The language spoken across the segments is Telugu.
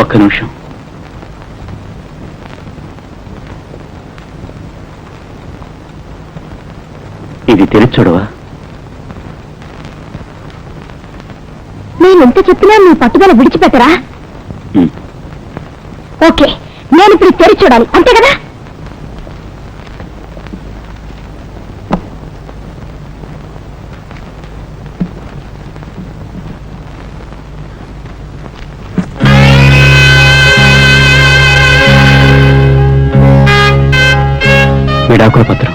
ఒక్క నిమిషం. ఇది తెరిచి చూడవా? నేను ఎంత చెప్పినా నీ పట్టుదల విడిచిపెట్టరా? ఓకే, నేను ఇప్పుడు తెరిచి చూడాలి, అంతే కదా? విడాకుల పత్రం.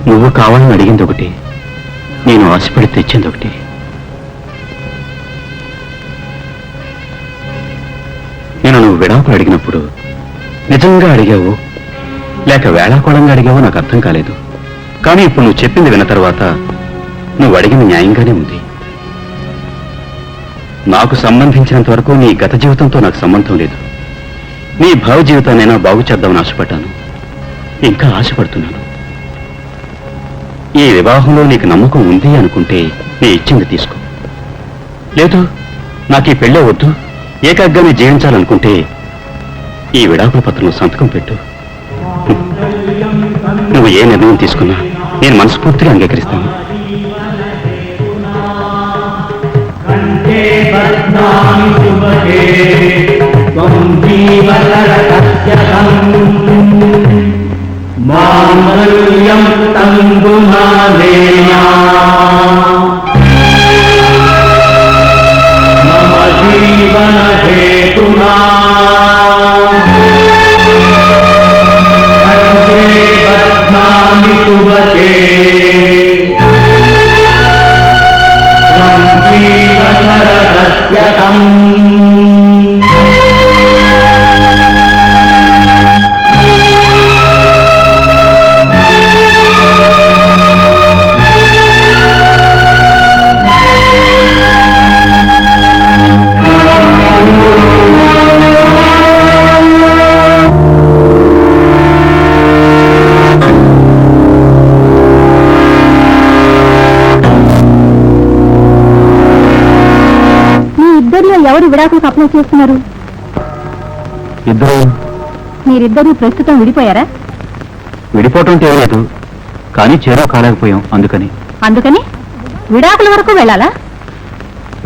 నువ్వు కావాలని అడిగింది ఒకటి, నేను ఆశపడి తెచ్చింది ఒకటి. నేను నువ్వు విడాకులు అడిగినప్పుడు నిజంగా అడిగావు లేక వేళాకోళంగా అడిగావో నాకు అర్థం కాలేదు. కానీ ఇప్పుడు నువ్వు చెప్పింది విన్న తర్వాత నువ్వు అడిగింది న్యాయంగానే ఉంది. నాకు సంబంధించినంత వరకు నీ గత జీవితంతో నాకు సంబంధం లేదు. నీ భావ జీవితాన్నైనా బాగు చేద్దామని ఆశపడ్డాను, ఇంకా ఆశపడుతున్నాను. ఈ వివాహంలో నీకు నమ్మకం ఉంది అనుకుంటే నీ ఇచ్చింది తీసుకో. లేదు నాకు ఈ పెళ్ళే వద్దు, ఏకాగ్గానే జీవించాలనుకుంటే ఈ విడాకుల పత్రంలో సంతకం పెట్టు. నువ్వు ఏ నిర్ణయం తీసుకున్నా నేను మనస్ఫూర్తిగా అంగీకరిస్తాను. మాంగళ్యం తంగునానేనా మమ జీవన హేతునా కంఠే బధ్నామి తువతే త్వం జీవనరహస్యకం. ఎవరు విడాకులకు అప్లై చేస్తున్నారు? ఇద్దరు. మీరిద్దరూ ప్రస్తుతం విడిపోయారా? విడిపోవటం లేదు, కానీ చేరో కాలేకపోయాం. అందుకని విడాకుల వరకు వెళ్ళాలా?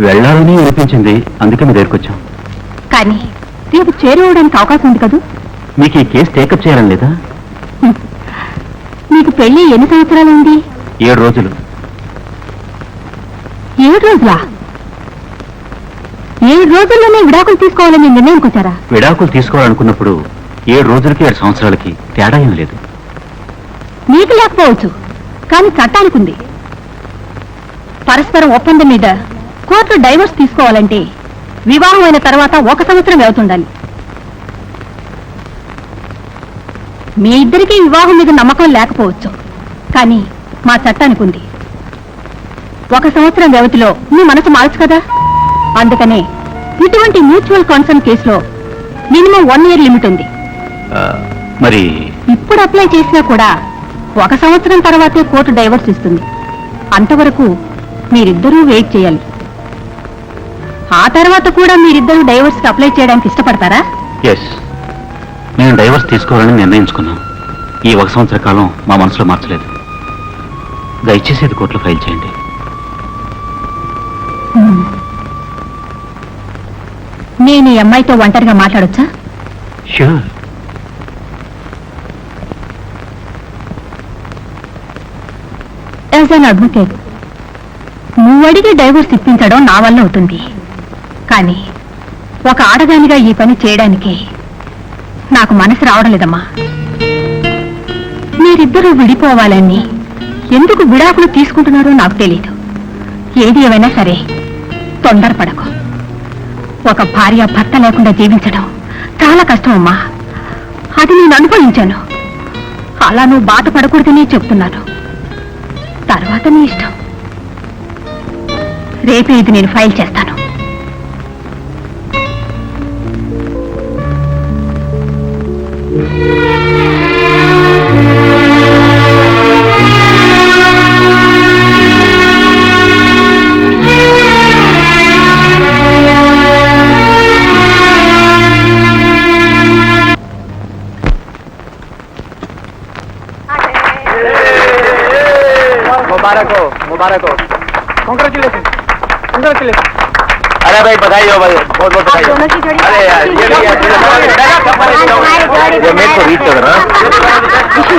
వెళ్ళాలని అనిపించింది, అందుకని దగ్గరకొచ్చాం. కానీ రేపు చేరుకోవడానికి అవకాశం ఉంది కదా? మీకు ఈ కేసు టేకప్ చేయాలని లేదా? మీకు పెళ్లి ఎన్ని సంవత్సరాలు ఉంది? 7 రోజులు. 7 రోజులా? 7 రోజుల్లోనే విడాకులు తీసుకోవాలని నిర్ణయానికి వచ్చారా? విడాకులు తీసుకోవాలనుకున్నప్పుడు 7 రోజులకి 7 సంవత్సరాలకి తేడా ఏం లేదు. మీకు లేకపోవచ్చు, కానీ చట్టానికి ఉంది. పరస్పరం ఒప్పందం మీద కోర్టు డైవర్స్ తీసుకోవాలంటే వివాహం అయిన తర్వాత 1 సంవత్సరం వ్యవతుండాలి. మీ ఇద్దరికీ వివాహం మీద నమ్మకం లేకపోవచ్చు, కానీ మా చట్టానికి ఉంది. 1 సంవత్సరం వ్యవధిలో మీ మనసు మార్చు కదా. అందుకనే ఇటువంటి మ్యూచువల్ కన్సర్న్ కేసులో మినిమం 1 ఇయర్ లిమిట్ ఉంది. మరి ఇప్పుడు అప్లై చేసినా కూడా 1 సంవత్సరం తర్వాతే కోర్టు డైవర్స్ ఇస్తుంది. అంతవరకు మీరిద్దరూ వెయిట్ చేయాలి. ఆ తర్వాత కూడా మీరిద్దరూ డైవర్స్కి అప్లై చేయడానికి ఇష్టపడతారా? ఎస్, నేను డైవర్స్ తీసుకోవాలని నిర్ణయించుకున్నాను. ఈ 1 సంవత్సర కాలం మా మనసులో మార్చలేదు. దయచేసి అది కోర్టులో ఫైల్ చేయండి. నేను ఈ అమ్మాయితో ఒంటరిగా మాట్లాడొచ్చా? ష్యూర్. యాజ్ అన్ అడ్వకేట్, నువ్వు అడిగి డైవర్స్ ఇప్పించడం నా వల్ల అవుతుంది. కానీ ఒక ఆడదానిగా ఈ పని చేయడానికి నాకు మనసు రావడం లేదమ్మా. మీరిద్దరూ విడిపోవాలని ఎందుకు విడాకులు తీసుకుంటున్నారో నాకు తెలీదు. ఏది ఏమైనా సరే తొందరపడకు. ఒక భార్య భర్త లేకుండా జీవించడం చాలా కష్టం అమ్మా. అది నేను అనుభవించాను. అలా నువ్వు బాధపడకూడదని చెప్తున్నాను. తర్వాత నీ ఇష్టం. రేపే ఇది నేను ఫైల్ చేస్తాను. मुबारक हो कांग्रेचुलेशन कांग्रेचुलेशन अरे भाई बधाई हो भाई बहुत बहुत बधाई हो। दोनों की जोड़ी अरे यार ये भी ये मेरे को रीच कर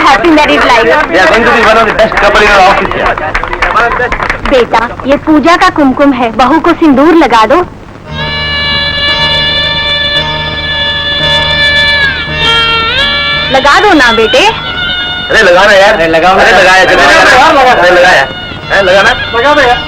happy married life. Best couple in office. बेटा ये पूजा का कुमकुम है, बहू को सिंदूर लगा दो। लगा दो ना बेटे। अरे लगाना यार लगाओ अरे लगाया अरे लगाया लगाना लगा दो यार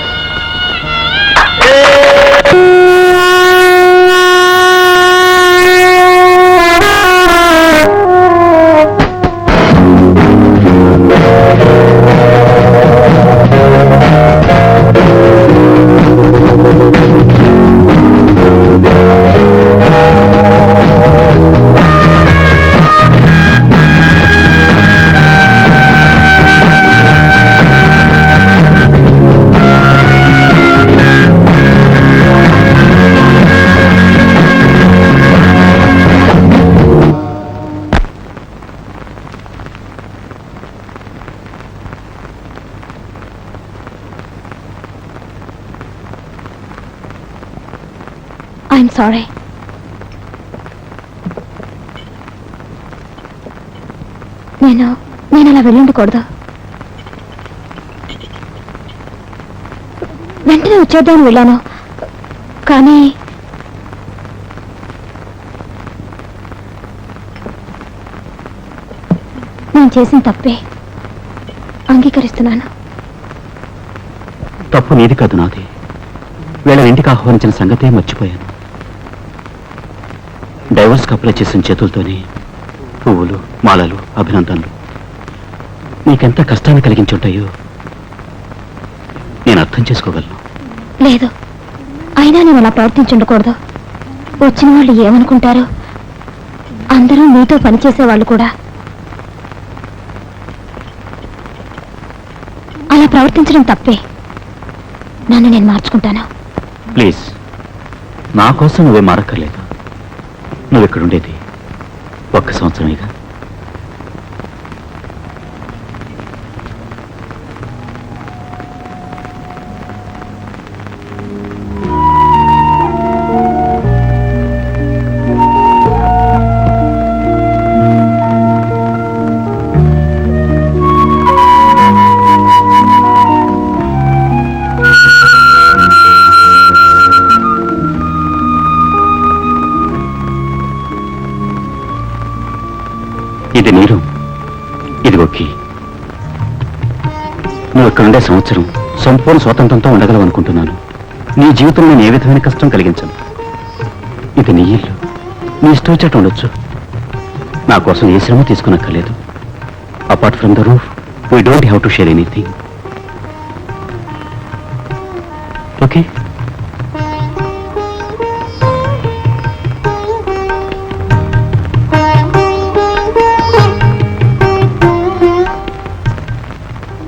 ఐఎమ్ సారీ. నేను అలా వెళ్ళుండకూడదు. వెంటనే వచ్చేద్దామని వెళ్ళాను, కానీ నేను చేసిన తప్పే. అంగీకరిస్తున్నాను. తప్పు నీది కాదు నాది. వీళ్ళ ఇంటికి ఆహ్వానించిన సంగతే మర్చిపోయాను. డైవర్స్ అప్లై చేసిన చేతులతోనే పువ్వులు మాలలు అభినందనలు నీకెంత కష్టాన్ని కలిగించుంటాయో నేను అర్థం చేసుకోగలను. లేదు, అయినా నేను అలా ప్రవర్తించుండకూడదు. వచ్చిన వాళ్ళు ఏమనుకుంటారో. అందరూ మీతో పనిచేసే వాళ్ళు కూడా. అలా ప్రవర్తించడం తప్పే. నన్ను నేను మార్చుకుంటాను. ప్లీజ్ నా కోసం నువ్వే మారక్కర్లేదు. నువ్వు ఇక్కడుండేది 1 సంవత్సరమేగా. ఇది నీరు, ఇదిగో కీ. నువ్వు ఇక్కడుండే సంవత్సరం సంపూర్ణ స్వాతంత్రంతో ఉండగలవు అనుకుంటున్నాను. నీ జీవితంలో నేను ఏ విధమైన కష్టం కలిగించను. ఇది నీ ఇల్లు, నీ ఇష్టం వచ్చేట ఉండొచ్చు. నా కోసం ఏ శ్రమ తీసుకునక్కర్లేదు. Apart from the roof we don't have to share anything. Okay?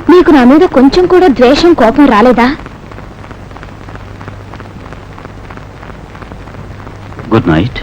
నీకు నా మీద కొంచెం కూడా ద్వేషం కోపం రాలేదా? Good night.